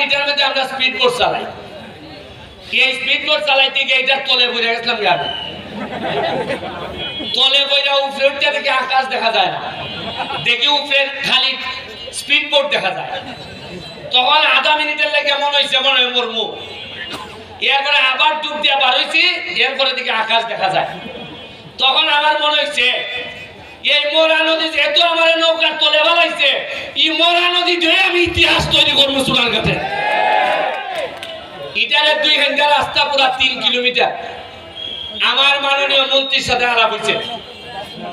এটার মধ্যে আমরা স্পিড বোট চালাই। এই স্পিড বোট চালাইতে গিয়ে এটার তলে বইরা গেছিলাম গাড়ি। তলে বইরা উপরে উঠতে দেখি আকাশ দেখা যায় না, দেখি উপরে খালি স্পিড বোট দেখা যায়। তখন আধা মিনিটের লেগে মনে হয়েছে মনে হয় মরমু। এরপরে আবার ডুব দিয়ে বার হয়েছি, এরপরে দিকে আকাশ দেখা যায়। তখন আমার মনে হয়েছে এই মরা নদী যেহেতু আমার নৌকার তলে বালাইছে, এই মরা নদী ধরে আমি ইতিহাস তৈরি করবো সোনার ঘাটে। ইটারে 2 ঘন্টা রাস্তা, পুরা 3 কিলোমিটার। আমার মাননীয় মন্ত্রীর সাথে আলাপ হয়েছে,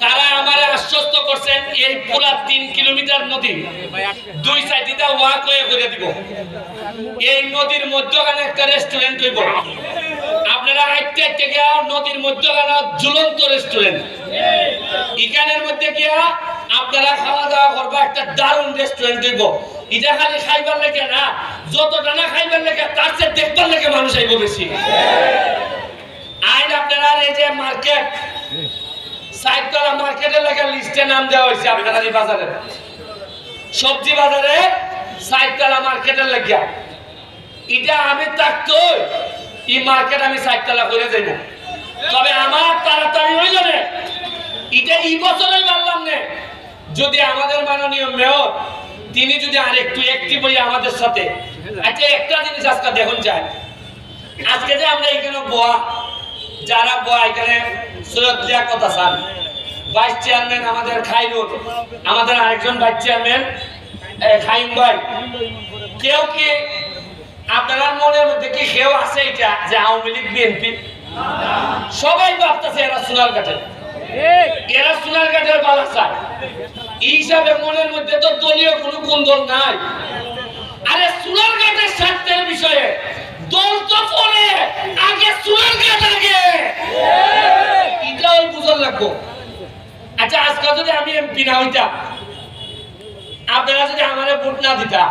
তারা আমারে আশ্বস্ত করছেন এই পুরা 3 কিলোমিটার নদী 2 সাইডে ওয়াকওয়ে করে দিব। এই নদীর মধ্যখানে একটা রেস্টুরেন্ট হইব। আপনারা আইতে গিয়া নদীর মধ্যখানে ঝুলন্ত রেস্টুরেন্ট, এখানের মধ্যে গিয়া আপনারা খাওয়া দাওয়া করবা, একটা দারুণ রেস্টুরেন্ট হইব। এটা খালি খাইবার লেগে না, যতটা না খাইবার লেগে তার চেয়ে দেখবার লেগে মানুষ আইব বেশি। আইন আপনারা এই যে মার্কেট সাইডতলা মার্কেটের লেগে লিস্টে নাম দেওয়া হয়েছে আপনারা এই বাজারে, সবজি বাজারে সাইডতলা মার্কেটের লেগে। এটা আমি থাকতো এই মার্কেট আমি সাইডতলা করে যাইব। তবে আমার তাড়াতাড়ি হইল না, এটা এই বছরই বললাম না, যদি আমাদের মাননীয় মেয়র তিনি যদি আরেকটু অ্যাক্টিভ হই আমাদের সাথে। আচ্ছা একটা জিনিস আজকে দেখুন চাই, আজকে যে আমরা এখানে বয়া, যারা বয়া এখানে সৈয়দ লিয়াকত হাসান ভাইস চেয়ারম্যান, আমাদের খাইরুল, আমাদের আরেকজন ভাইস চেয়ারম্যান খাইম ভাই, কেউ কি আপনারা মনের মধ্যে কি কেউ আছে এটা যে আওয়ামী লীগ বিএনপি? সবাই ভাবতেছে এরা সোনারঘাটের, এরা সোনারঘাটের বালা চায়। এই হিসাবে মনের মধ্যে তো দলীয় কোনো কুন্দল নাই। আরে সোনারঘাটের স্বার্থের বিষয়ে দল তো পরে, আগে সোনারঘাট আগে, এটাও বুঝার লাগবো। আচ্ছা আজকে যদি আমি এমপি না হইতাম, আপনারা যদি আমারে ভোট না দিতা,